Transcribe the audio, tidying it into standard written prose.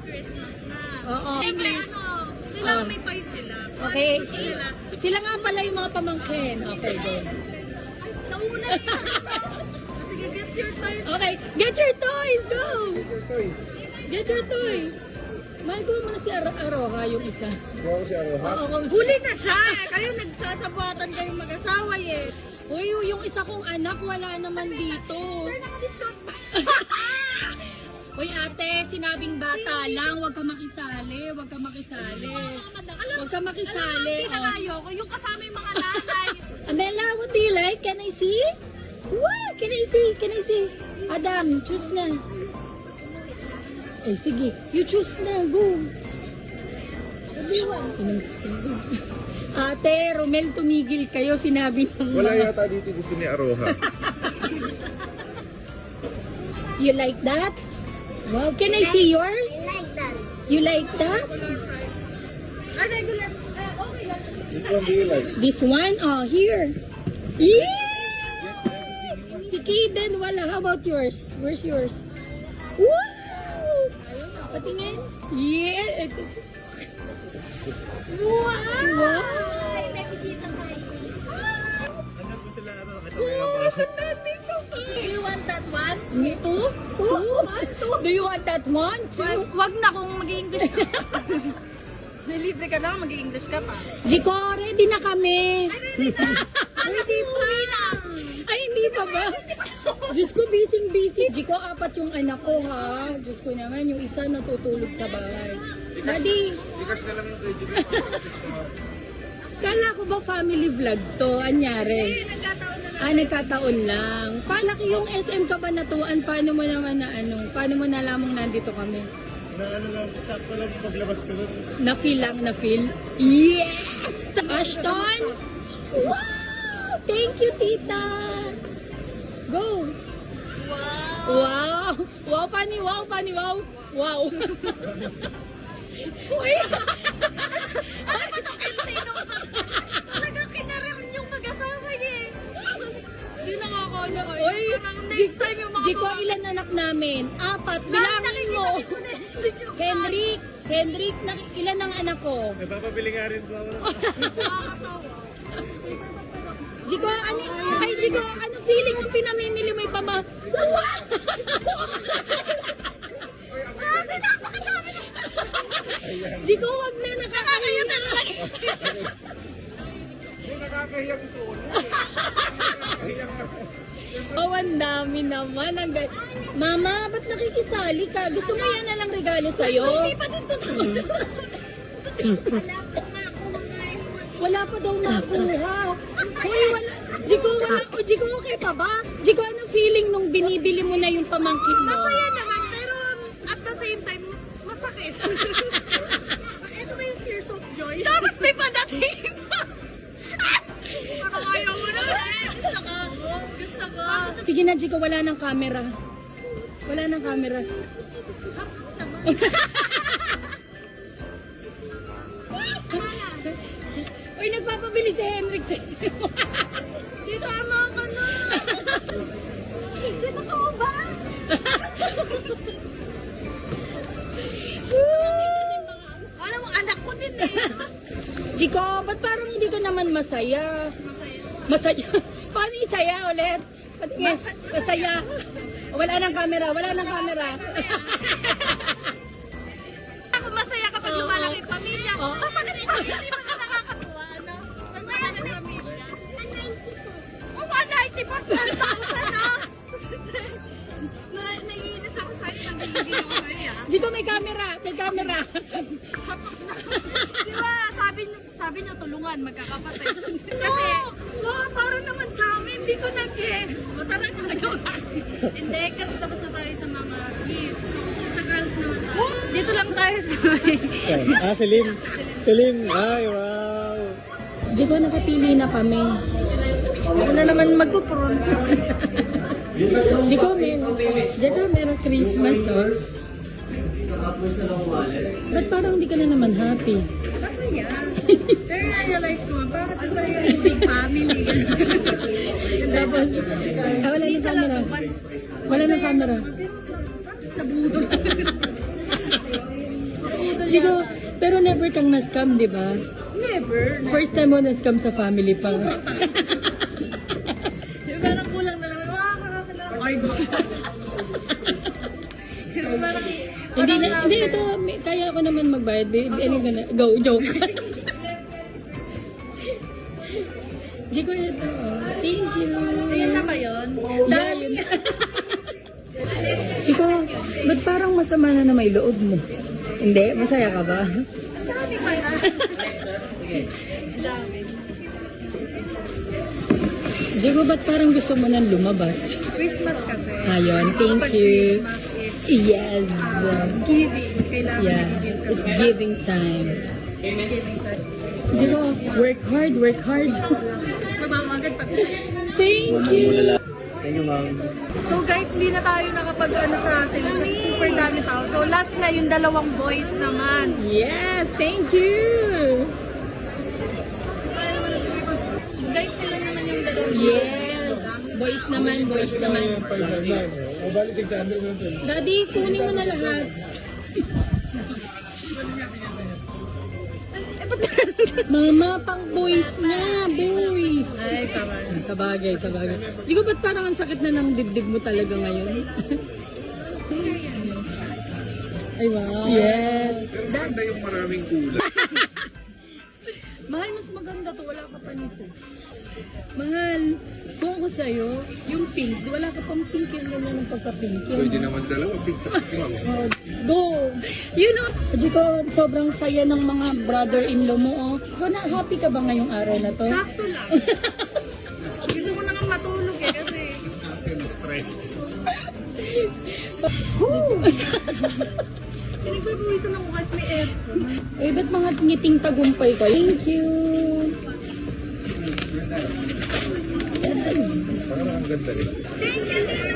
Christmas na. Oo. Siyempre kailangan may toys sila. Okay. Gusto nila. Sila nga pala yung mga pamangkin. Okay, go. Nauna nila. Sige, get your toys. Okay, get your toys, go! Get your toy. Mahal ko muna si Aroha, yung isa. Kuha ko si Aroha. Oo, kamusta? Huli na siya. Kayo nagsasabatan kayong mag-asawa eh. Uy, yung isa kong anak, wala naman dito. Sir, naka-discount pa. Uy, ate, sinabing bata lang, huwag ka makisali, huwag ka makisali. Huwag ka makisali. Alam mo, pinakaayoko. Yung kasama yung mga nanay. Amela, what do you like? Can I see? What? Can I see? Can I see? Adam, choose na. Eh, sige. You choose na. Go. Ate, Romel, tumigil kayo. Sinabi ng Wala yata dito gusto ni Aroha. You like that? Wow. Can I see yours? Like that. You like that? Ay, regular. Which one do you like? This one? Oh, here. Yeah! Si Kaden, wala. How about yours? Where's yours? Wow! Patingin. Yeah! Wow! May bisita tayo. Ano po sila? Wow! Nandito ka. Do you want that one? Two? Do you want that one? Two? Wag na kung mag-i-English ka. Nilibre ka na, mag-i-English ka pa. Jiko, ready na kami. Ready pa. Ay, hindi pa ba? Diyos ko, busy. Jiko, apat yung anak ko, ha? Diyos ko naman, yung isa natutulog sa bahay. Daddy, Likas na lang yung kay Jimmy. kala ko ba family vlog to? Anyari? Nagkataon na Nagkataon lang. Palaki yung SM Kabanatuan. Paano mo naman na paano mo nalamang nandito kami? Na ano lang, sakto lang paglabas ko nun. Na-feel lang, na-feel? Yeah! Ashton! Wow! Thank you, tita! Go! Wow! Wow, pani, wow, pani, wow! Wow! Uy! Ano ba ito sino pa? Talaga kinaram yung mag-asawa eh. Hindi nakakala ko. Uy! Parang next time yung mga Jiko, ilan anak namin? 4. Bilangin mo! Henrik, ilan ang anak ko? Napapabili nga rin po ako. nakakatawa. Jiko, Jiko, ano feeling yung pinamimili mo yung pama? Wow! Grabe, napakadami. Jiko, wag na, nakakaya na. Yung nakakahiyang isuon. Nakakahiyang Oh, ang dami naman. Mama, ba't nakikisali ka? Gusto mo yan na lang regalo sa'yo? Hindi pa din totoo. Wala pa daw makuha. Hoy, wala. Jiko, wala. O, Jiko, okay pa ba? Jiko, anong feeling nung binibili mo na yung pamangkin mo? Masaya naman, pero at the same time, masakit. Ito ba yung tears of joy? Tapos may padating pa. Parang ayaw mo na. Gusto ko. Gusto ko. Sige na, Jiko, wala nang camera. Wala nang camera. Uy, nagpapabili si Henrik sa Di tama ka na. Di totoo ba? Alam mo, anak ko din eh. Jiko, ba't parang hindi ka naman masaya? Masaya? Paano yung saya ulit? Patingin, masaya. Wala nang camera, wala nang camera. Ako masaya kapag Oo. lumalaki yung pamilya. Oo. Masakit pa. Hindi mo na nakakatuwa, ano? Pag malaki yung pamilya. Oh, 190 pa. 12,000 na. Naiinis ako sa'yo. Nagigigil ako sa'yo. Jiko, may camera, may camera. Di ba, sabi niyo tulungan, magkakapatid. Kasi, para naman sa amin, hindi ko nag-guess. O tara na, hindi, kasi tapos na tayo sa mga gifts. Sa girls naman tayo. Dito lang tayo sa Celine. Celine. Ay, wow. Jiko, nakapili na kami. Ako na naman magpupron. Jiko, meron Christmas songs. Ba't parang hindi ka na naman happy? Masaya. Pero na-realize ko, bakit ito yung big family? Tapos, wala yung camera. Wala ng camera. Nabudo. Chico, pero never kang na-scam, di ba? Never. First time mo na-scam sa family pa. Yung parang kulang na lang. Ay, yung parang... Hindi ito, kaya ko naman magbayad. Ano ka na? Go, joke. Chico, ito. Thank you. Ayan na ba yun? Yeah, yun. Chico, ba't parang masama na may loob mo? Hindi? Masaya ka ba? Dami pa na. Dami. Chico, ba't parang gusto mo nang lumabas? Christmas kasi. Ayun, thank Kapag you. Christmas is Yes. giving. Kailangan Yeah, i-give kasi. it's giving time. Giving time. Chico, work hard, work hard. Trabaho agad pag... Thank you. Thank you, ma'am. So guys, hindi na tayo nakapag sa sila kasi super dami tao. So last na yung dalawang boys naman. Yes, thank you. Guys, sila naman yung dalawang Yes. Boys naman, boys naman. O, bali 600 na ito. Daddy, kunin mo na lahat. Mama, pang boys na, boys. Ay, tama. Sa bagay, sa bagay. Digo, ba't parang ang sakit na ng dibdib mo talaga ngayon? Ay, wow. Yes. Pero maganda yung maraming kulay. Mahal, mas maganda to. Wala ka pa nito. Mahal, kung ako sa'yo, yung pink, wala ka pang pink yung ganyan ng pagka-pink. Pwede naman dalawa, big sa ma'am. Oh, go! You know, Jiko, sobrang saya ng mga brother-in-law mo. Oh. Ikaw na, happy ka ba ngayong araw na to? Sakto lang. Gusto ko na nga matulog eh kasi... Pinagpapawisan ako kahit may aircon. Eh, ba't mga ngiting tagumpay ka? Thank you! Yes. Parang ang ganda rin. Thank you!